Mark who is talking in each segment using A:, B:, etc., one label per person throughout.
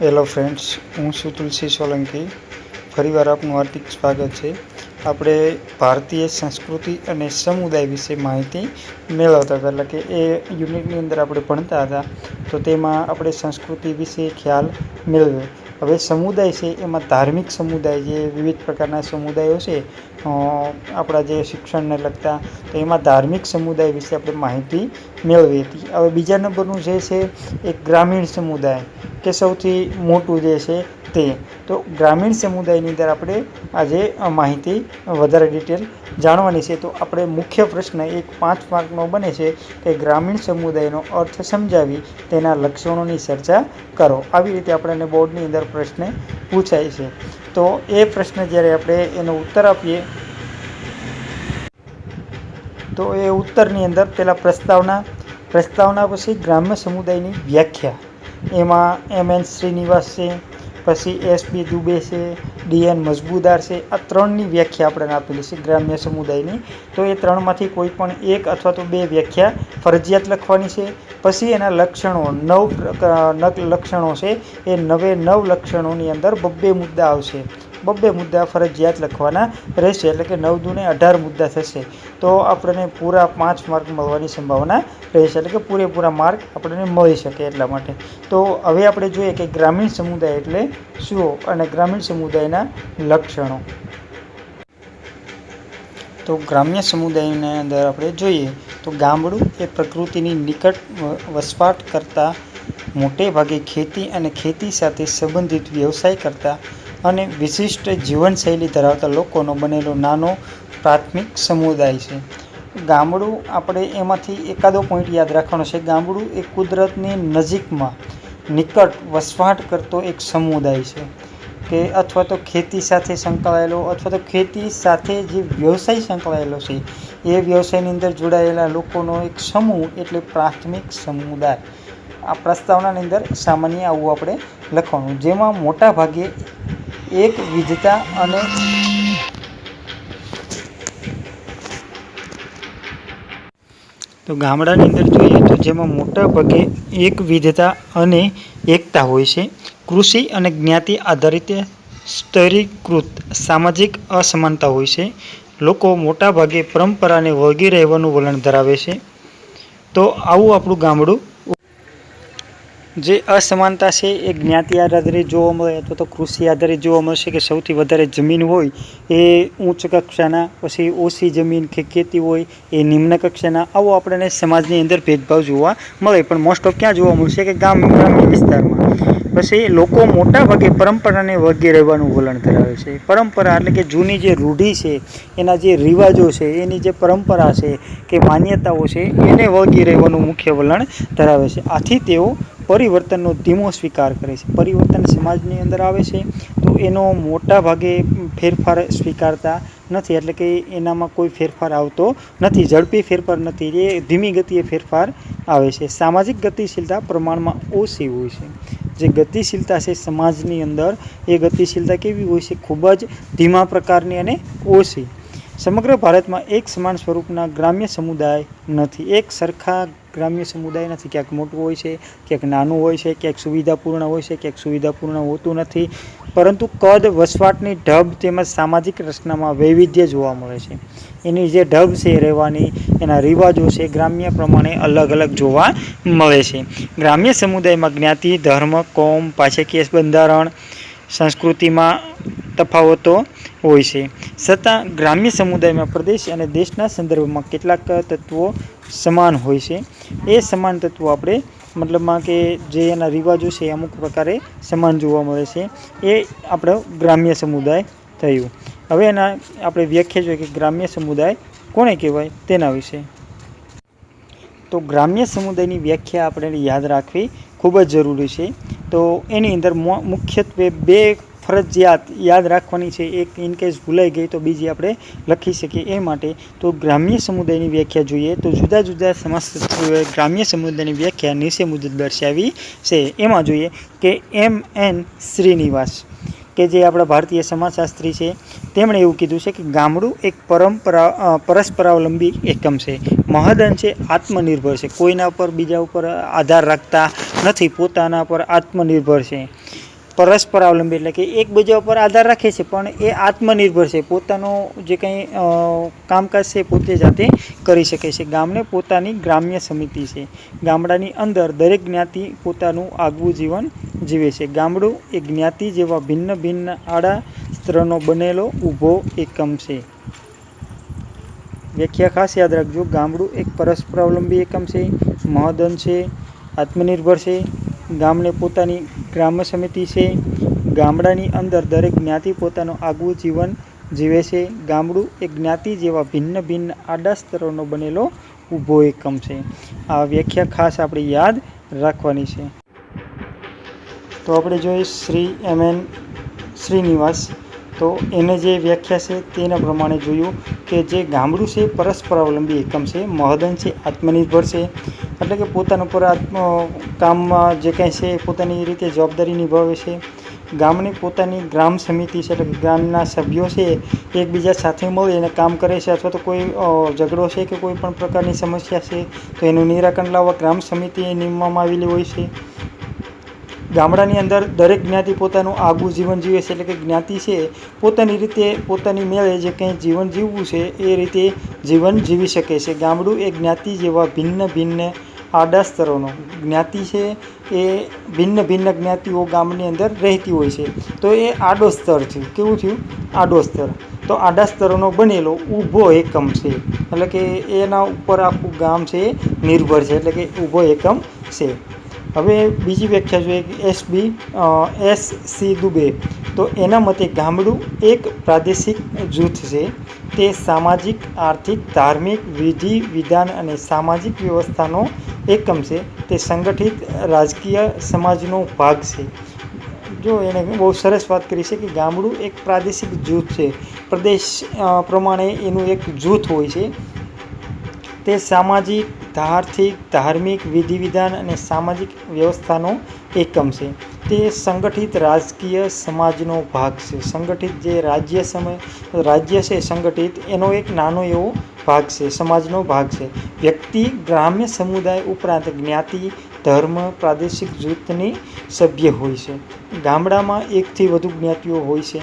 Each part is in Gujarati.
A: હેલો ફ્રેન્ડ્સ, હું છું તુલસી સોલંકી. ફરીવાર આપનું હાર્દિક સ્વાગત છે. આપણે ભારતીય સંસ્કૃતિ અને સમુદાય વિશે માહિતી મેળવતા હતા, એટલે કે એ યુનિટની અંદર આપણે ભણતા હતા. તો તેમાં આપણે સંસ્કૃતિ વિશે ખ્યાલ મેળવ્યો. હવે સમુદાય છે એમાં ધાર્મિક સમુદાય, જે વિવિધ પ્રકારના સમુદાયો છે આપણા જે શિક્ષણને લગતા, તો એમાં ધાર્મિક સમુદાય વિશે આપણે માહિતી મેળવી હતી. હવે બીજા નંબરનું જે છે એ ગ્રામીણ સમુદાય, કે સૌથી મોટું જે છે તે. તો ગ્રામીણ સમુદાયની અંદર આપણે આજે માહિતી વધારે ડિટેલ જાણવાની છે. તો આપણે મુખ્ય પ્રશ્ન એક 5 માર્કનો બને છે કે ગ્રામીણ સમુદાયનો અર્થ સમજાવી તેના લક્ષણોની ચર્ચા કરો. આવી રીતે આપણને બોર્ડની અંદર પ્રશ્ન પૂછાય છે. તો એ પ્રશ્ન જ્યારે આપણે એનો ઉત્તર આપીએ, તો એ ઉત્તરની અંદર પહેલાં પ્રસ્તાવના પછી ગ્રામ્ય સમુદાયની વ્યાખ્યા. એમાં MN શ્રીનિવાસ છે, પછી SB દુબે છે, DN મજબૂદાર છે. આ 3ની વ્યાખ્યા આપણને આપેલી છે ગ્રામ્ય સમુદાયની. તો એ 3માંથી કોઈ પણ એક અથવા તો 2 વ્યાખ્યા ફરજિયાત લખવાની છે. પછી એના લક્ષણો 9 લક્ષણો છે, એ 9 લક્ષણોની અંદર 2 મુદ્દા આવશે. 2 મુદ્દા ફરજિયાત લખવાના રહેશે, એટલે કે 9 દુને 18 મુદ્દા થશે. તો આપણને પૂરા 5 માર્ક મળવાની સંભાવના રહેશે, એટલે કે પૂરેપૂરા માર્ક આપણને મળી શકે એટલા માટે. તો હવે આપણે જોઈએ કે ગ્રામીણ સમુદાય એટલે શું અને ગ્રામીણ સમુદાયના લક્ષણો. તો ગ્રામ્ય સમુદાયની અંદર આપણે જોઈએ તો ગામડું એ પ્રકૃતિની નિકટ વસવાટ કરતા, મોટે ભાગે ખેતી અને ખેતી સાથે સંબંધિત વ્યવસાય કરતા અને વિશિષ્ટ જીવનશૈલી ધરાવતા લોકોનો બનેલો નાનો પ્રાથમિક સમુદાય છે. ગામડું, આપણે એમાંથી એકાદો પોઈન્ટ યાદ રાખવાનો છે. ગામડું એ કુદરતની નજીકમાં નિકટ વસવાટ કરતો એક સમુદાય છે, કે અથવા તો ખેતી સાથે સંકળાયેલો, અથવા તો ખેતી સાથે જે વ્યવસાય સંકળાયેલો છે એ વ્યવસાયની અંદર જોડાયેલા લોકોનો એક સમૂહ એટલે પ્રાથમિક સમુદાય. આ પ્રસ્તાવનાની અંદર સામાન્ય આવું આપણે લખવાનું, જેમાં મોટા ભાગે એક વિધતા અને તો ગામડાની અંદર જોઈએ તો જેમાં મોટા ભાગે એક વિધતા અને એકતા હોય છે. કૃષિ અને જ્ઞાતિ આધારિત સ્તરીકૃત સામાજિક અસમાનતા હોય છે. લોકો મોટા ભાગે પરંપરાને વળગી રહેવાનું વલણ ધરાવે છે. તો આવું આપણું ગામડું. જે અસમાનતા છે એ જ્ઞાતિ આધારિત જોવા મળે, અથવા તો કૃષિ આધારિત જોવા મળશે, કે સૌથી વધારે જમીન હોય એ ઉચ્ચ કક્ષાના, પછી ઓછી જમીન કે ખેતી હોય એ નિમ્ન કક્ષાના. આવો આપણને સમાજની અંદર ભેદભાવ જોવા મળે, પણ મોસ્ટ ઓફ ક્યાં જોવા મળશે કે ગ્રામ્ય વિસ્તારમાં. પછી લોકો મોટા ભાગે પરંપરાને વળગી રહેવાનું વલણ ધરાવે છે. પરંપરા એટલે કે જૂની જે રૂઢિ છે, એના જે રિવાજો છે, એની જે પરંપરા છે કે માન્યતાઓ છે, એને વળગી રહેવાનું મુખ્ય વલણ ધરાવે છે. આથી તેઓ પરિવર્તનનો ધીમો સ્વીકાર કરે છે. પરિવર્તન સમાજની અંદર આવે છે તો એનો મોટા ભાગે ફેરફાર સ્વીકારતા નથી, એટલે કે એનામાં કોઈ ફેરફાર આવતો નથી, ઝડપી ફેરફાર નથી, એ ધીમી ગતિએ ફેરફાર આવે છે. સામાજિક ગતિશીલતા પ્રમાણમાં ઓછી હોય છે. જે ગતિશીલતા છે સમાજની અંદર, એ ગતિશીલતા કેવી હોય છે? ખૂબ જ ધીમા પ્રકારની અને ઓછી. સમગ્ર ભારતમાં એક સમાન સ્વરૂપના ગ્રામ્ય સમુદાય નથી. એક સરખા ગ્રામ્ય સમુદાય નથી. ક્યાંક મોટું હોય છે, ક્યાંક નાનું હોય છે, ક્યાંક સુવિધાપૂર્ણ હોય છે, ક્યાંક સુવિધાપૂર્ણ હોતું નથી. પરંતુ કદ, વસવાટની ઢબ તેમજ સામાજિક રચનામાં વૈવિધ્ય જોવા મળે છે. એની જે ઢબ છે રહેવાની, એના રિવાજો છે, ગ્રામ્ય પ્રમાણે અલગ અલગ જોવા મળે છે. ગ્રામ્ય સમુદાયમાં જ્ઞાતિ, ધર્મ, કોમ, ભાષાકીય બંધારણ, સંસ્કૃતિમાં તફાવતો હોય છે. છતાં ગ્રામ્ય સમુદાયમાં પ્રદેશ અને દેશના સંદર્ભમાં કેટલાક તત્વો સમાન હોય છે. એ સમાન તત્વો આપણે મતલબમાં કે જે એના રિવાજો છે એ અમુક પ્રકારે સમાન જોવા મળે છે. એ આપણો ગ્રામ્ય સમુદાય થયું. હવે એના આપણે વ્યાખ્યા જોઈએ કે ગ્રામ્ય સમુદાય કોને કહેવાય તેના વિશે. તો ગ્રામ્ય સમુદાયની વ્યાખ્યા આપણે યાદ રાખવી ખૂબ જ જરૂરી છે. તો એની અંદર મુખ્યત્વે 2 ફરજિયાત યાદ રાખવાની છે. એક ઇનકેસ ભૂલાઈ ગઈ તો બીજી આપણે લખી શકીએ એ માટે. તો ગ્રામ્ય સમુદાયની વ્યાખ્યા જોઈએ તો જુદા જુદા સમાજશાસ્ત્રીઓએ ગ્રામ્ય સમુદાયની વ્યાખ્યા નીચે મુજબ દર્શાવી છે. એમાં જોઈએ કે MN શ્રીનિવાસ, કે જે આપણા ભારતીય સમાજશાસ્ત્રી છે, તેમણે એવું કીધું છે કે ગામડું એક પરસ્પરાવલંબી એકમ છે. મહદઅંશે આત્મનિર્ભર છે. કોઈના પર બીજા ઉપર આધાર રાખતા નથી, પોતાના પર આત્મનિર્ભર છે. પરસ્પરાવલંબી એટલે કે એકબીજા ઉપર આધાર રાખે છે, પણ એ આત્મનિર્ભર છે. પોતાનું જે કંઈ કામકાજ છે પોતે જાતે કરી શકે છે. ગામને પોતાની ગ્રામ્ય સમિતિ છે. ગામડાની અંદર દરેક જ્ઞાતિ પોતાનું આગવું જીવન જીવે છે. ગામડું એ જ્ઞાતિ જેવા ભિન્ન ભિન્ન આડા સ્તરનો બનેલો ઊભો એકમ છે. વ્યાખ્યા ખાસ યાદ રાખજો. ગામડું એક પરસ્પરાવલંબી એકમ છે, મહદઅન છે, આત્મનિર્ભર છે. ગામને પોતાની ગ્રામ્ય સમિતિ છે. ગામડાની અંદર દરેક જ્ઞાતિ પોતાનું આગવું જીવન જીવે છે. ગામડું એક જ્ઞાતિ જેવા ભિન્ન ભિન્ન આડા સ્તરોનો બનેલો ઊભો એકમ છે. આ વ્યાખ્યા ખાસ આપણે યાદ રાખવાની છે. તો આપણે જોઈએ શ્રી એમ.એન. શ્રીનિવાસ. તો એને જે વ્યાખ્યા છે તેના પ્રમાણે જોયું કે જે ગામડું છે પરસ્પરાવલંબી એકમ છે, મહદઅન છે, આત્મનિર્ભર છે. એટલે કે પોતાના પર કામમાં જે કાંઈ છે પોતાની રીતે જવાબદારી નિભાવે છે. ગામની પોતાની ગ્રામ સમિતિ છે, એટલે કે ગામના સભ્યો છે એકબીજા સાથે મળી અને કામ કરે છે, અથવા તો કોઈ ઝઘડો છે કે કોઈ પણ પ્રકારની સમસ્યા છે તો એનું નિરાકરણ લાવવા ગ્રામ સમિતિ નિમવામાં આવેલી હોય છે. ગામડાની અંદર દરેક જ્ઞાતિ પોતાનું આગવું જીવન જીવે છે, એટલે કે જ્ઞાતિ છે પોતાની રીતે પોતાની મેળે જે કંઈ જીવન જીવવું છે એ રીતે જીવન જીવી શકે છે. ગામડું એ જ્ઞાતિ જેવા ભિન્ન ભિન્ન આડા સ્તરોનો જ્ઞાતિ છે એ ભિન્ન ભિન્ન જ્ઞાતિઓ ગામની અંદર રહેતી હોય છે. તો એ આડો સ્તર છે. કેવું થયું? આડો સ્તર. તો આડા સ્તરોનો બનેલો ઊભો એકમ છે, એટલે કે એના ઉપર આખું ગામ છે નિર્ભર છે, એટલે કે ઊભો એકમ છે. હવે બીજી વ્યાખ્યા જોઈએ કે એસ.સી. દુબે. તો એના મતે ગામડું એક પ્રાદેશિક જૂથ છે. તે સામાજિક, આર્થિક, ધાર્મિક, વિધિ વિધાન અને સામાજિક વ્યવસ્થાનો એકમ છે. તે સંગઠિત રાજકીય સમાજનો ભાગ છે. જો એને બહુ સરસ વાત કરી છે કે ગામડું એક પ્રાદેશિક જૂથ છે. પ્રદેશ પ્રમાણે એનું એક જૂથ હોય છે. તે સામાજિક, આર્થિક, ધાર્મિક, વિધિ વિધાન અને સામાજિક વ્યવસ્થાનો એકમ છે. તે સંગઠિત રાજકીય સમાજનો ભાગ છે. સંગઠિત જે રાજ્ય છે સંગઠિત એનો એક નાનો એવો ભાગ છે, સમાજનો ભાગ છે. વ્યક્તિ, ગ્રામ્ય સમુદાય ઉપરાંત જ્ઞાતિ, ધર્મ, પ્રાદેશિક જૂથની સભ્ય હોય છે. ગામડામાં એકથી વધુ જ્ઞાતિઓ હોય છે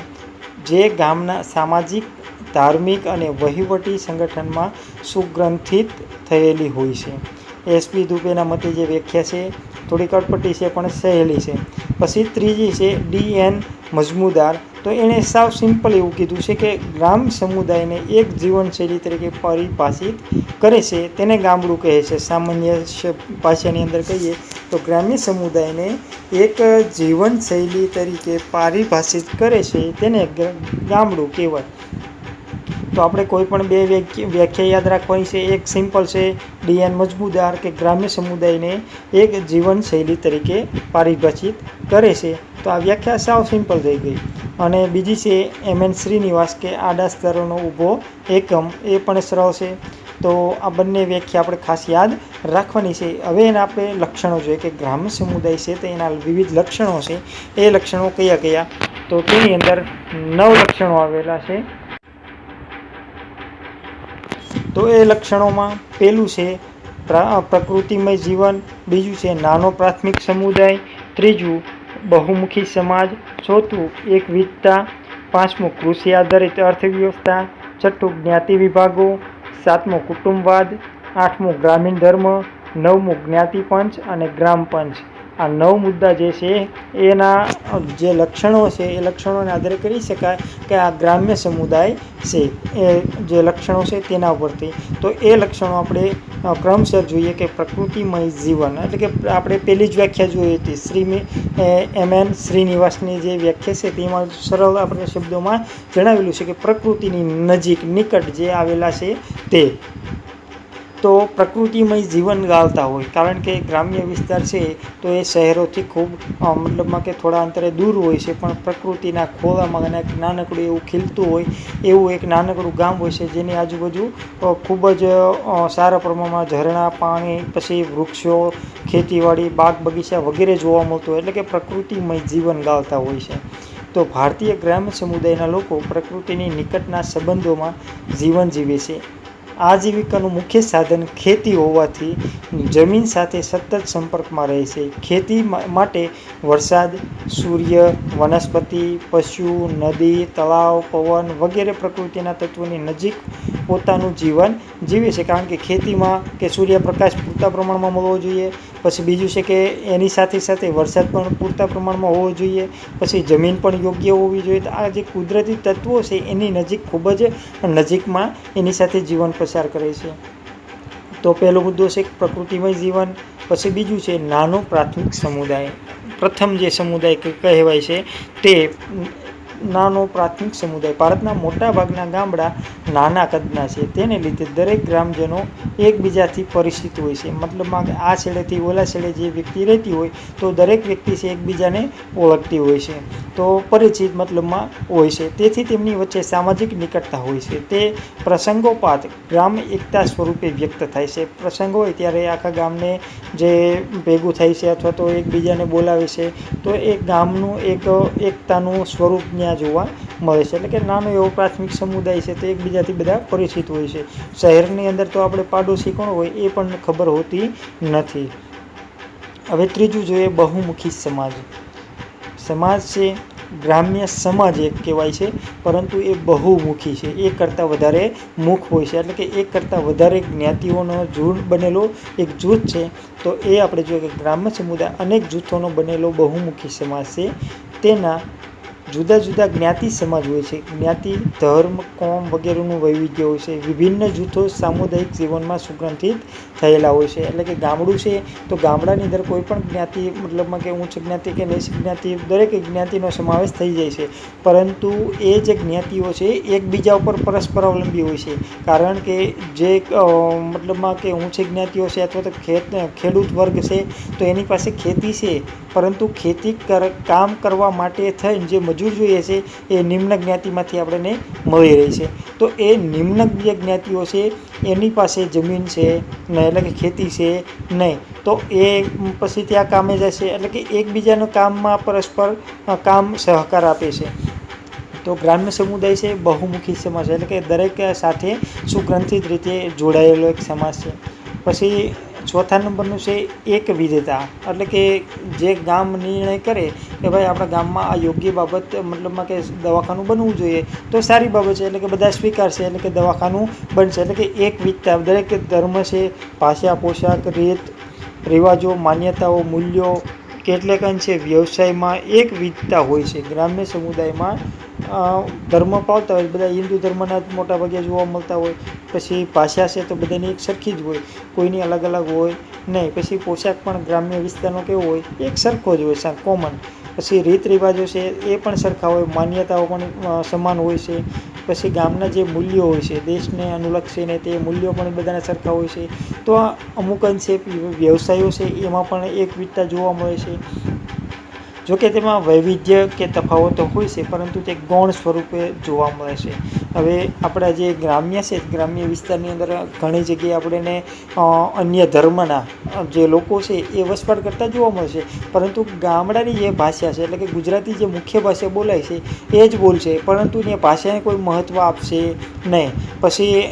A: જે ગામના સામાજિક, ધાર્મિક અને વહીવટી સંગઠનમાં સુગ્રંથિત થયેલી હોય છે. એસ.પી. દુબેના મતે જે વ્યાખ્યા છે થોડી કટપટી છે પણ સહેલી છે. પછી ત્રીજી છે ડી.એન. મજમુદાર. તો એણે સાવ સિમ્પલ એવું કીધું છે કે ગ્રામ સમુદાયને એક જીવનશૈલી તરીકે પરિભાષિત કરે છે તેને ગામડું કહે છે. સામાન્ય ભાષાની અંદર કહીએ તો ગ્રામ્ય સમુદાયને એક જીવનશૈલી તરીકે પરિભાષિત કરે છે તેને ગામડું કહેવાય. તો આપણે કોઈ પણ બે વ્યાખ્યા યાદ રાખવાની છે. એક સિમ્પલ છે ડી.એન. મજમુદાર કે ગ્રામ્ય સમુદાયને એક જીવનશૈલી તરીકે પરિભાષિત કરે છે. તો આ વ્યાખ્યા સાવ સિમ્પલ થઈ ગઈ. અને બીજી છે એમ.એન. શ્રીનિવાસ કે આડા સ્તરોનો ઊભો એકમ, એ પણ સરળ છે. તો આ બંને વ્યાખ્યા આપણે ખાસ યાદ રાખવાની છે. હવે એના આપણે લક્ષણો જોઈએ કે ગ્રામ્ય સમુદાય છે તો એના વિવિધ લક્ષણો છે. એ લક્ષણો કયા કયા? તો તેની અંદર 9 લક્ષણો આવેલા છે. તો એ લક્ષણોમાં પહેલું છે પ્રકૃતિમય જીવન, બીજું છે નાનો પ્રાથમિક સમુદાય, ત્રીજું બહુમુખી સમાજ, ચોથું એકવિધતા, પાંચમું કૃષિ આધારિત અર્થવ્યવસ્થા, છઠ્ઠું જ્ઞાતિ વિભાગો, સાતમું કુટુંબવાદ, આઠમું ગ્રામીણ ધર્મ, નવમું જ્ઞાતિ પંચ અને ગ્રામ પંચ. આ 9 મુદ્દા જે છે એના જે લક્ષણો છે એ લક્ષણોને આધારે કરી શકાય કે આ ગ્રામ્ય સમુદાય છે. એ જે લક્ષણો છે તેના ઉપરથી. તો એ લક્ષણો આપણે ક્રમશર જોઈએ કે પ્રકૃતિમય જીવન, એટલે કે આપણે પહેલી જ વ્યાખ્યા જોઈ હતી એમ.એન. શ્રીનિવાસની જે વ્યાખ્યા છે તેમાં સરળ આપણે શબ્દોમાં જણાવેલું છે કે પ્રકૃતિની નજીક, નિકટ જે આવેલા છે તે. તો પ્રકૃતિમય જીવન ગાળતા હોય, કારણ કે ગ્રામ્ય વિસ્તાર છે તો એ શહેરોથી ખૂબ મતલબમાં કે થોડા અંતરે દૂર હોય છે, પણ પ્રકૃતિના ખોળામાં એક નાનકડું એવું ખીલતું હોય એવું એક નાનકડું ગામ હોય છે જેની આજુબાજુ ખૂબ જ સારા પ્રમાણમાં ઝરણા, પાણી, પછી વૃક્ષો, ખેતીવાડી, બાગ બગીચા વગેરે જોવા મળતું હોય, એટલે કે પ્રકૃતિમય જીવન ગાળતા હોય છે. તો ભારતીય ગ્રામ્ય સમુદાયના લોકો પ્રકૃતિની નિકટના સંબંધોમાં જીવન જીવે છે. આજીવિકાનું મુખ્ય સાધન ખેતી હોવાથી જમીન સાથે સતત સંપર્કમાં રહે છે. ખેતી માટે વરસાદ, સૂર્ય, વનસ્પતિ, પશુ, નદી, તળાવ, પવન વગેરે પ્રકૃતિના તત્વોની નજીક પોતાનું જીવન જીવે છે. કારણ કે ખેતીમાં કે સૂર્યપ્રકાશ પૂરતા પ્રમાણમાં મળવો જોઈએ, પછી બીજું છે કે એની સાથે સાથે વરસાદ પણ પૂરતા પ્રમાણમાં હોવો જોઈએ, પછી જમીન પણ યોગ્ય હોવી જોઈએ. તો આ જે કુદરતી તત્વો છે એની નજીક ખૂબ જ નજીકમાં એની સાથે જીવન પસાર કરે છે. તો પહેલો મુદ્દો છે પ્રકૃતિમય જીવન. પછી બીજું છે નાનો પ્રાથમિક સમુદાય. પ્રથમ જે સમુદાય કહેવાય છે તે નાનો પ્રાથમિક સમુદાય. ભારતના મોટા ભાગના ગામડા નાના કદના છે. તેને લીધે દરેક ગ્રામજનો એકબીજાથી પરિચિત હોય છે. મતલબમાં કે આ છેડેથી ઓલા છેડે જે વ્યક્તિ રહેતી હોય તો દરેક વ્યક્તિ છે એકબીજાને ઓળખતી હોય છે, તો પરિચિત મતલબમાં હોય છે. તેથી તેમની વચ્ચે સામાજિક નિકટતા હોય છે. તે પ્રસંગોપાત ગ્રામ એકતા સ્વરૂપે વ્યક્ત થાય છે. પ્રસંગ હોય ત્યારે આખા ગામને જે ભેગું થાય છે અથવા તો એકબીજાને બોલાવે છે, તો એ ગામનું એકતાનું સ્વરૂપ ત્યાં જોવા મળે છે. એટલે કે નાનો એવો પ્રાથમિક સમુદાય છે, તો એકબીજાથી બધા પરિચિત હોય છે. શહેરની અંદર તો આપણે પાડોશી કોણ હોય એ પણ ખબર હોતી નથી. હવે ત્રીજું જોઈએ બહુમુખી સમાજ. સમાજ છે ગ્રામ્ય સમાજ એક કહેવાય છે, પરંતુ એ બહુમુખી છે. એક કરતાં વધારે મુખ હોય છે, એટલે કે એક કરતાં વધારે જ્ઞાતિઓનો જૂથ બનેલો એક જૂથ છે. તો એ આપણે જોઈએ કે ગ્રામ્ય સમુદાય અનેક જૂથોનો બનેલો બહુમુખી સમાજ છે. તેના જુદા જુદા જ્ઞાતિ સમાજ હોય છે. જ્ઞાતિ, ધર્મ, કોમ વગેરેનું વૈવિધ્ય હોય છે. વિભિન્ન જૂથો સામુદાયિક જીવનમાં સુગ્રંથિત થયેલા હોય છે. એટલે કે ગામડું છે તો ગામડાની અંદર કોઈ પણ જ્ઞાતિ, મતલબમાં કે ઉચ્ચ જ્ઞાતિ કે નીચ જ્ઞાતિ, દરેક જ્ઞાતિનો સમાવેશ થઈ જાય છે. પરંતુ એ જે જ્ઞાતિઓ છે એકબીજા ઉપર પરસ્પર અવલંબી હોય છે. કારણ કે જે મતલબમાં કે ઊંચી જ્ઞાતિઓ છે અથવા તો ખેડૂત વર્ગ છે તો એની પાસે ખેતી છે, પરંતુ ખેતી કામ કરવા માટે થઈને જે મજૂર જોઈએ છે એ નિમ્ન જ્ઞાતિમાંથી આપણને મળી રહી છે. તો એ નિમ્ન જે જ્ઞાતિઓ છે એની પાસે જમીન છે નહીં, એટલે કે ખેતી છે નહીં, તો એ પછી ત્યાં કામે જશે. એટલે કે એકબીજાના કામમાં પરસ્પર કામ સહકાર આપે છે. તો ગ્રામ્ય સમુદાય છે બહુમુખી સમાજ, એટલે કે દરેક સાથે સુગ્રંથિત રીતે જોડાયેલો એક સમાજ છે. પછી ચોથા નંબરનું છે એક વિધેયતા. એટલે કે જે ગામ નિર્ણય કરે કે ભાઈ આપણા ગામમાં આ યોગ્ય બાબત, મતલબમાં કે દવાખાનું બનવું જોઈએ, તો સારી બાબત છે. એટલે કે બધા સ્વીકારશે, એટલે કે દવાખાનું બનશે. એટલે કે એક વિધેયતા. દરેક ધર્મ છે, ભાષા, પોશાક, રીત રિવાજો, માન્યતાઓ, મૂલ્યો, કેટલેક અંશે વ્યવસાયમાં એક વિધેયતા હોય છે. ગ્રામ્ય સમુદાયમાં ધર્મ પાળતા હોય, બધા હિન્દુ ધર્મના જ મોટા ભાગે જોવા મળતા હોય. પછી ભાષા છે તો બધાની એક સરખી જ હોય, કોઈની અલગ અલગ હોય નહીં. પછી પોશાક પણ ગ્રામ્ય વિસ્તારનો કેવો હોય, એક સરખો જ હોય, કોમન. પછી રીત રિવાજો છે એ પણ સરખા હોય, માન્યતાઓ પણ સમાન હોય છે. પછી ગામના જે મૂલ્યો હોય છે, દેશને અનુલક્ષીને તે મૂલ્યો પણ બધાના સરખા હોય છે. તો આ અમુક અંશે વ્યવસાયો છે એમાં પણ એક વિધેયતા જોવા મળે છે. જોકે તેમાં વૈવિધ્ય કે તફાવતો હોય છે, પરંતુ તે ગૌણ સ્વરૂપે જોવા મળે છે. હવે આપણા જે ગ્રામ્ય છે, ગ્રામ્ય વિસ્તારની અંદર ઘણી જગ્યાએ આપણને અન્ય ધર્મના જે લોકો છે એ વસવાટ કરતા જોવા મળશે, પરંતુ ગામડાની જે ભાષા છે, એટલે કે ગુજરાતી જે મુખ્ય ભાષા બોલાય છે એ જ બોલશે, પરંતુ એ ભાષાને કોઈ મહત્ત્વ આપશે નહીં. પછી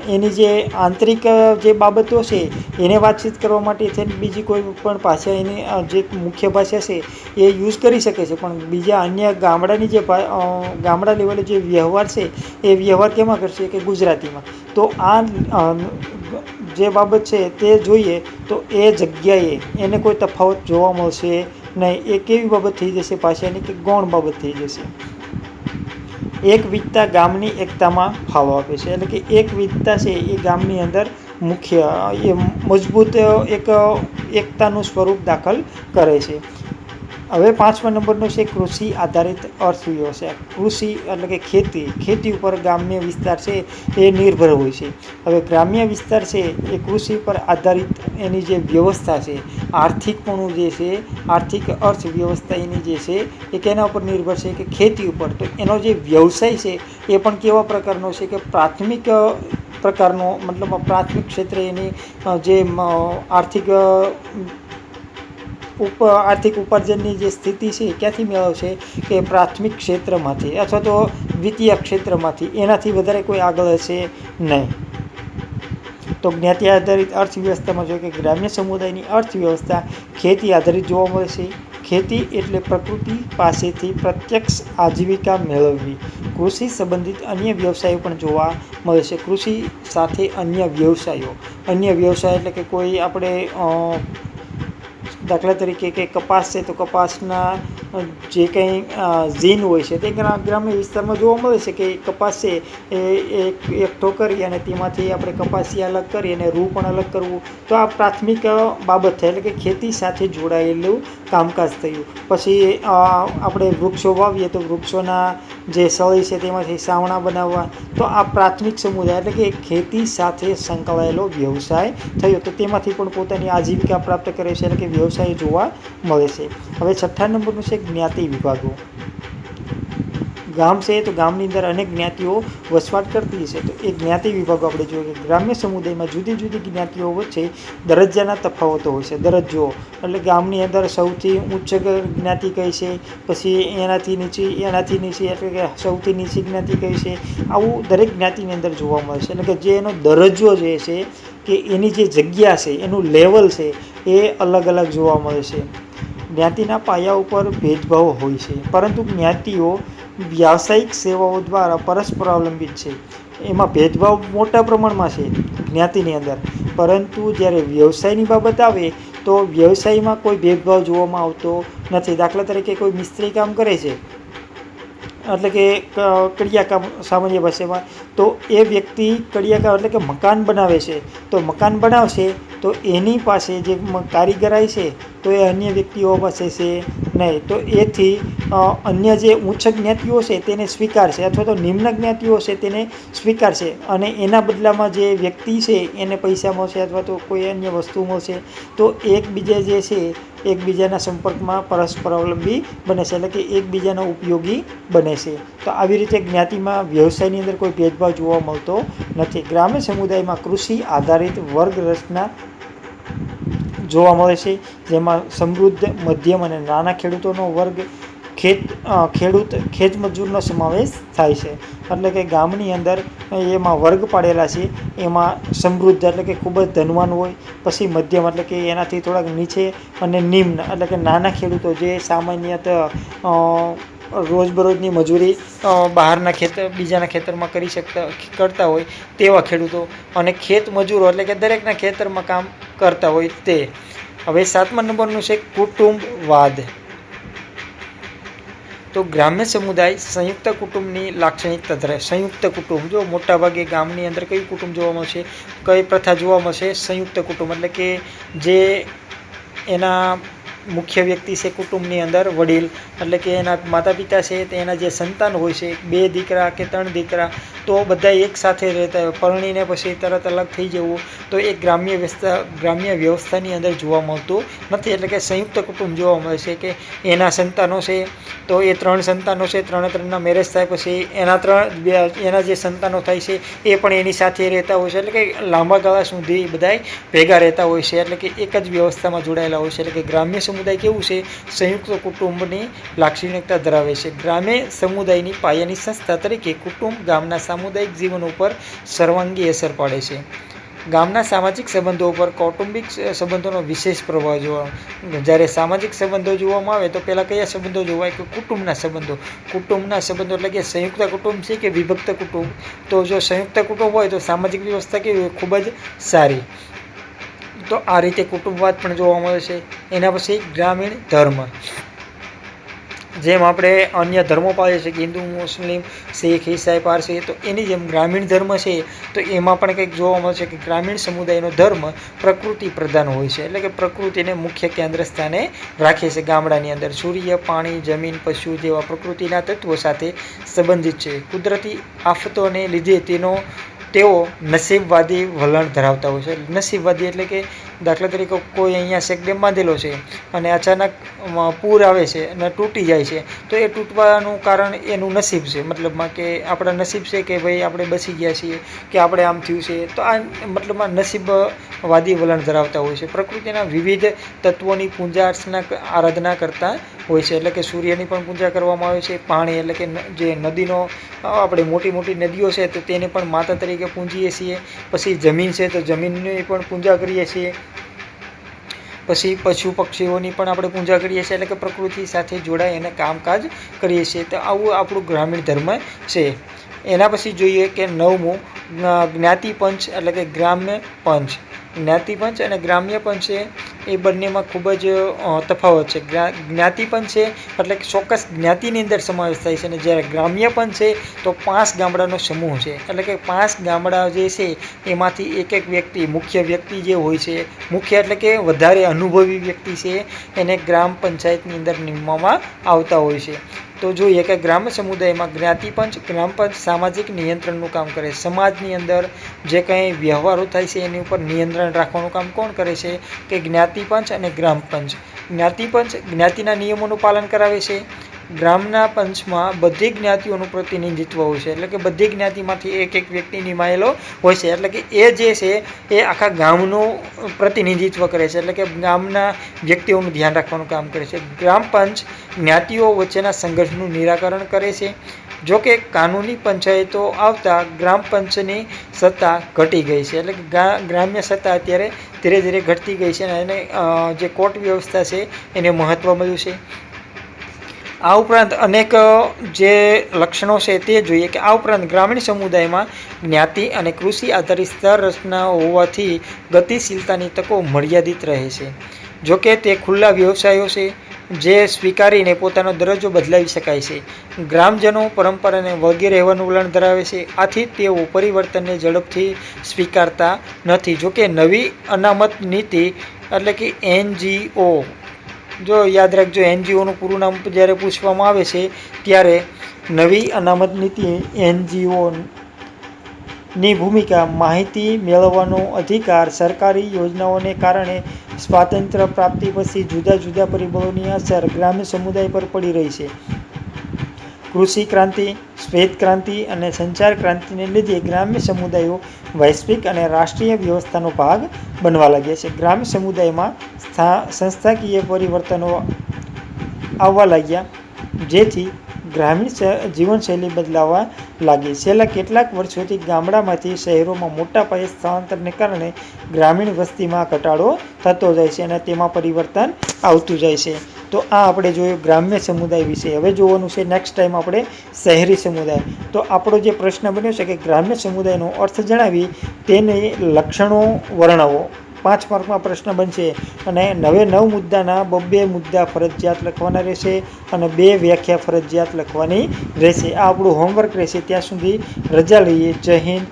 A: એની જે આંતરિક જે બાબતો છે એને વાતચીત કરવા માટે થઈને બીજી કોઈ પણ ભાષા, એની જે મુખ્ય ભાષા છે એ યુઝ કરી શકે છે, પણ બીજા અન્ય ગામડાની જે ગામડા લેવલે જે વ્યવહાર છે એ વ્યવહાર કેમાં કરશે કે ગુજરાતીમાં. તો આ જે બાબત છે તે જોઈએ તો એ જગ્યાએ એને કોઈ તફાવત જોવા મળશે નહીં. એ કેવી બાબત થઈ જશે ભાષાની, કે ગૌણ બાબત થઈ જશે. એક વિધેયતા ગામની એકતામાં ફાળો આપે છે. એટલે કે એક વિધેયતા છે એ ગામની અંદર મુખ્ય એ મજબૂત એકતાનું સ્વરૂપ દાખલ કરે છે. હવે 5મા નંબરનો છે કૃષિ આધારિત અર્થવ્યવસ્થા. કૃષિ એટલે કે ખેતી ઉપર ગ્રામ્ય વિસ્તાર છે એ નિર્ભર હોય છે. હવે ગ્રામ્ય વિસ્તાર છે એ કૃષિ પર આધારિત એની જે વ્યવસ્થા છે, આર્થિકપણું જે છે, આર્થિક અર્થવ્યવસ્થા એની જે છે એ કેના ઉપર નિર્ભર છે કે ખેતી ઉપર. તો એનો જે વ્યવસાય છે એ પણ કેવા પ્રકારનો છે કે પ્રાથમિક પ્રકારનો, મતલબ પ્રાથમિક ક્ષેત્રે એની જે આર્થિક ઉપાર્જનની જે સ્થિતિ છે ક્યાંથી મેળવશે કે પ્રાથમિક ક્ષેત્રમાંથી અથવા તો દ્વિતીય ક્ષેત્રમાંથી. એનાથી વધારે કોઈ આગળ હશે નહીં. તો જ્ઞાતિ આધારિત અર્થવ્યવસ્થામાં જોઈએ કે ગ્રામ્ય સમુદાયની અર્થવ્યવસ્થા ખેતી આધારિત જોવા મળે છે. ખેતી એટલે પ્રકૃતિ પાસેથી પ્રત્યક્ષ આજીવિકા મેળવવી. કૃષિ સંબંધિત અન્ય વ્યવસાયો પણ જોવા મળે છે. કૃષિ સાથે અન્ય વ્યવસાય એટલે કે કોઈ આપણે દાખલા તરીકે કે કપાસ છે તો કપાસના જે કંઈ જીન હોય છે તે ગ્રામ્ય વિસ્તારમાં જોવા મળે છે કે કપાસ છે એ એકઠો કરી અને તેમાંથી આપણે કપાસિયા અલગ કરી અને રૂ પણ અલગ કરવું. તો આ પ્રાથમિક બાબત થઈ એટલે કે ખેતી સાથે જોડાયેલું કામકાજ થયું. પછી આપણે વૃક્ષો વાવીએ તો વૃક્ષોના જે સળી છે તેમાંથી સાવણા બનાવવા. તો આ પ્રાથમિક સમુદાય એટલે કે ખેતી સાથે સંકળાયેલો વ્યવસાય થયો. તો તેમાંથી પણ પોતાની આજીવિકા પ્રાપ્ત કરે છે એટલે કે વ્યવસાય જોવા મળે છે. હવે 6થા નંબરનું છે જ્ઞાતિ વિભાગો. ગામ છે તો ગામની અંદર અનેક જ્ઞાતિઓ વસવાટ કરતી છે. તો એ જ્ઞાતિ વિભાગો આપણે જોઈએ કે ગ્રામ્ય સમુદાયમાં જુદી જુદી જ્ઞાતિઓ વચ્ચે દરજ્જાના તફાવતો હોય છે. દરજ્જો એટલે ગામની અંદર સૌથી ઉચ્ચ જ્ઞાતિ કઈ છે, પછી એનાથી નીચે એટલે કે સૌથી નીચી જ્ઞાતિ કઈ છે. આવું દરેક જ્ઞાતિની અંદર જોવા મળે છે. એટલે કે જે એનો દરજ્જો જે છે કે એની જે જગ્યા છે એનું લેવલ છે એ અલગ અલગ જોવા મળે છે. જ્ઞાતિના પાયા ઉપર ભેદભાવ હોય છે, પરંતુ જ્ઞાતિઓ વ્યાવસાયિક સેવાઓ દ્વારા પરસ્પર અવલંબિત છે. એમાં ભેદભાવ મોટા પ્રમાણમાં છે જ્ઞાતિની અંદર, પરંતુ જ્યારે વ્યવસાયની બાબત આવે તો વ્યવસાયમાં કોઈ ભેદભાવ જોવામાં આવતો નથી. દાખલા તરીકે કોઈ મિસ્ત્રી કામ કરે છે એટલે કે કડિયા કામ સામાન્ય ભાષામાં, તો એ વ્યક્તિ કડિયા કામ એટલે કે મકાન બનાવે છે. તો મકાન બનાવશે તો એની પાસે જે કારીગરાઈ છે તો એ અન્ય વ્યક્તિઓ પાસે છે નહીં. તો એથી અન્ય જે ઉચ્ચ જ્ઞાતિઓ છે તેને સ્વીકારશે અથવા તો નિમ્ન જ્ઞાતિઓ છે તેને સ્વીકારશે અને એના બદલામાં જે વ્યક્તિ છે એને પૈસા મળશે અથવા તો કોઈ અન્ય વસ્તુ મળશે. તો એકબીજા જે છે એકબીજાના સંપર્કમાં પરસ્પર અવલંબી બને છે એટલે કે એકબીજાનો ઉપયોગી બને છે. તો આવી રીતે જ્ઞાતિમાં વ્યવસાયની અંદર કોઈ ભેદભાવ જોવા મળતો નથી. ગ્રામ્ય સમુદાયમાં કૃષિ આધારિત વર્ગ રચના જોવા મળે છે, જેમાં સમૃદ્ધ, મધ્યમ અને નાના ખેડૂતોનો વર્ગ, ખેત મજૂરનો સમાવેશ થાય છે. એટલે કે ગામની અંદર એમાં વર્ગ પાડેલા છે. એમાં સમૃદ્ધ એટલે કે ખૂબ જ ધનવાન હોય, પછી મધ્યમ એટલે કે એનાથી થોડાક નીચે, અને નિમ્ન એટલે કે નાના ખેડૂતો જે સામાન્યત રોજબરોજની મજૂરી બહારના બીજાના ખેતરમાં કરતા હોય તેવા ખેડૂતો, અને ખેત મજૂરો એટલે કે દરેકના ખેતરમાં કામ કરતા હોય તે. હવે 7મા નંબરનું છે કુટુંબવાદ. તો ગ્રામ્ય સમુદાય સંયુક્ત કુટુંબની લાક્ષણિકતા ધરાવે. સંયુક્ત કુટુંબ, જો મોટાભાગે ગામની અંદર કઈ કુટુંબ જોવા મળશે, કઈ પ્રથા જોવા મળશે? સંયુક્ત કુટુંબ એટલે કે જે એના મુખ્ય વ્યક્તિ છે કુટુંબની અંદર, વડીલ એટલે કે એના માતા પિતા છે, એના જે સંતાન હોય છે 2 દીકરા કે 3 દીકરા, તો બધા એક સાથે રહેતા હોય. પરણીને પછી તરત અલગ થઈ જવું તો એ ગ્રામ્ય વ્યવસ્થાની અંદર જોવા મળતું નથી. એટલે કે સંયુક્ત કુટુંબ જોવા મળે છે કે એના સંતાનો છે તો એ 3 સંતાનો છે, 3ના મેરેજ થાય પછી એના જે સંતાનો થાય છે એ પણ એની સાથે રહેતા હોય છે. એટલે કે લાંબા ગાળા સુધી બધાય ભેગા રહેતા હોય છે, એટલે કે એક જ વ્યવસ્થામાં જોડાયેલા હોય છે. એટલે કે ગ્રામ્ય સમુદાય કેવું છે? સંયુક્ત કુટુંબની લાક્ષણિકતા ધરાવે છે. ગ્રામ્ય સમુદાયની પાયાની સંસ્થા તરીકે કુટુંબ ગામના સામુદાયિક જીવન ઉપર સર્વાંગી અસર પાડે છે. ગામના સામાજિક સંબંધો ઉપર કૌટુંબિક સંબંધોનો વિશેષ પ્રભાવ જોવા. જ્યારે સામાજિક સંબંધો જોવામાં આવે તો પહેલાં કયા સંબંધો જોવાય? કે કુટુંબના સંબંધો એટલે કે સંયુક્ત કુટુંબ છે કે વિભક્ત કુટુંબ. તો જો સંયુક્ત કુટુંબ હોય તો સામાજિક વ્યવસ્થા કેવી હોય? ખૂબ જ સારી. તો આ રીતે કુટુંબવાદ પણ જોવા મળે છે. એના પછી ગ્રામીણ ધર્મ. જેમ આપણે અન્ય ધર્મો પાળીએ છીએ કે હિન્દુ, મુસ્લિમ, શીખ, ઈસાઈ, પારસી, તો એની જેમ ગ્રામીણ ધર્મ છે તો એમાં પણ કંઈક જોવા મળશે કે ગ્રામીણ સમુદાયનો ધર્મ પ્રકૃતિ પ્રધાન હોય છે. એટલે કે પ્રકૃતિને મુખ્ય કેન્દ્ર સ્થાને રાખે છે. ગામડાની અંદર સૂર્ય, પાણી, જમીન, પશુ જેવા પ્રકૃતિના તત્વો સાથે સંબંધિત છે. કુદરતી આફતોને લીધે તેઓ નસીબવાદી વલણ ધરાવતા હોય છે. નસીબવાદી એટલે કે દાખલા તરીકે કોઈ અહીંયા ચેકડેમ બાંધેલો છે અને અચાનક પૂર આવે છે અને તૂટી જાય છે, તો એ તૂટવાનું કારણ એનું નસીબ છે. મતલબમાં કે આપણા નસીબ છે કે ભાઈ આપણે બચી ગયા છીએ કે આપણે આમ થયું છે. તો આ મતલબમાં નસીબવાદી વલણ ધરાવતા હોય છે. પ્રકૃતિના વિવિધ તત્વોની પૂજા અર્ચના આરાધના કરતા હોય છે, એટલે કે સૂર્યની પણ પૂજા કરવામાં આવે છે. પાણી એટલે કે જે નદીનો આપણે મોટી મોટી નદીઓ છે તો તેને પણ માતા તરીકે પૂજીએ છીએ. પછી જમીન છે તો જમીનની પણ પૂજા કરીએ છીએ. પછી પશુ પક્ષીઓની પણ આપણે પૂજા કરીએ છીએ, એટલે કે પ્રકૃતિ સાથે જોડાઈ અને કામકાજ કરીએ છીએ. તો આવું આપણું ગ્રામીણ ધર્મ છે. એના પછી જોઈએ કે 9મું જ્ઞાતિ પંચ એટલે કે ગ્રામ્ય પંચ. જ્ઞાતિ પંચ અને ગ્રામ્ય પંચ છે એ બંનેમાં ખૂબ જ તફાવત છે. જ્ઞાતિ પંચ છે એટલે કે ચોક્કસ જ્ઞાતિની અંદર સમાવેશ થાય છે, અને જ્યારે ગ્રામ્ય પંચ છે તો 5 ગામડાનો સમૂહ છે, એટલે કે 5 ગામડા જે છે એમાંથી એક વ્યક્તિ, મુખ્ય વ્યક્તિ જે હોય છે, મુખ્ય એટલે કે વધારે અનુભવી વ્યક્તિ છે, એને ગ્રામ પંચાયતની અંદર નીમવામાં આવતા હોય છે. તો જોઈએ કે ગ્રામ્ય સમુદાયમાં જ્ઞાતિ પંચ, ગ્રામ પંચ સામાજિક નિયંત્રણનું કામ કરે. સમાજની અંદર જે કંઈ વ્યવહારો થાય છે એની ઉપર નિયંત્રણ રાખવાનું કામ કોણ કરે છે કે જ્ઞાતિ પંચ અને ગ્રામ પંચ. જ્ઞાતિ પંચ જ્ઞાતિના નિયમોનું પાલન કરાવે છે. ગ્રામના પંચમાં બધી જ્ઞાતિઓનું પ્રતિનિધિત્વ હોય છે, એટલે કે બધી જ્ઞાતિમાંથી એક વ્યક્તિ નિમાયેલો હોય છે, એટલે કે એ જે છે એ આખા ગામનું પ્રતિનિધિત્વ કરે છે, એટલે કે ગામના વ્યક્તિઓનું ધ્યાન રાખવાનું કામ કરે છે. ગ્રામ પંચ જ્ઞાતિઓ વચ્ચેના સંઘર્ષનું નિરાકરણ કરે છે. જો કે કાનૂની પંચાયતો આવતા ગ્રામ પંચની સત્તા ઘટી ગઈ છે, એટલે કે ગ્રામ્ય સત્તા અત્યારે ધીરે ધીરે ઘટતી ગઈ છે, અને જે કોર્ટ વ્યવસ્થા છે એને મહત્ત્વ મળ્યું છે. આ ઉપરાંત અનેક જે લક્ષણો છે તે જોઈએ કે આ ઉપરાંત ગ્રામીણ સમુદાયમાં જ્ઞાતિ અને કૃષિ આધારિત સ્તર રચના હોવાથી ગતિશીલતાની તકો મર્યાદિત રહે છે. જોકે તે ખુલ્લા વ્યવસાયો છે જે સ્વીકારીને પોતાનો દરજ્જો બદલાવી શકાય છે. ગ્રામજનો પરંપરાને વળગી રહેવાનું વલણ ધરાવે છે, આથી તેઓ પરિવર્તનને ઝડપથી સ્વીકારતા નથી. જોકે નવી અનામત નીતિ એટલે કે NGO, જો યાદ રાખજો NGOનું પૂરું નામ જ્યારે પૂછવામાં આવે છે ત્યારે નવી અનામત નીતિ NGO ની ભૂમિકા, માહિતી મેળવવાનો અધિકાર, સરકારી યોજનાઓને કારણે સ્વાતંત્ર્ય પ્રાપ્તિ પછી જુદા જુદા પરિબળોની અસર ગ્રામ્ય સમુદાય પર પડી રહી છે. કૃષિ ક્રાંતિ, શ્વેત ક્રાંતિ અને સંચાર ક્રાંતિને લીધે ગ્રામ્ય સમુદાયો વૈશ્વિક અને રાષ્ટ્રીય વ્યવસ્થાનો ભાગ બનવા લાગ્યા છે. ગ્રામ્ય સમુદાયમાં સંસ્થાકીય પરિવર્તનો આવવા લાગ્યા, જેથી ગ્રામીણ જીવનશૈલી બદલાવા લાગી. છેલ્લા કેટલાક વર્ષોથી ગામડામાંથી શહેરોમાં મોટા પાયે સ્થળાંતરને કારણે ગ્રામીણ વસ્તીમાં ઘટાડો થતો જાય છે અને તેમાં પરિવર્તન આવતું જાય છે. તો આ આપણે જોયું ગ્રામ્ય સમુદાય વિશે. હવે જોવાનું છે નેક્સ્ટ ટાઈમ આપણે શહેરી સમુદાય. તો આપણો જે પ્રશ્ન બન્યો છે કે ગ્રામ્ય સમુદાયનો અર્થ જણાવી તેને લક્ષણો વર્ણવો. 5 માર્કમાં પ્રશ્ન બનશે, અને 9 મુદ્દાના 2 મુદ્દા ફરજિયાત લખવાના રહેશે અને 2 વ્યાખ્યા ફરજિયાત લખવાની રહેશે. આ આપણું હોમવર્ક રહેશે. ત્યાં સુધી રજા લઈએ. જય હિન્દ.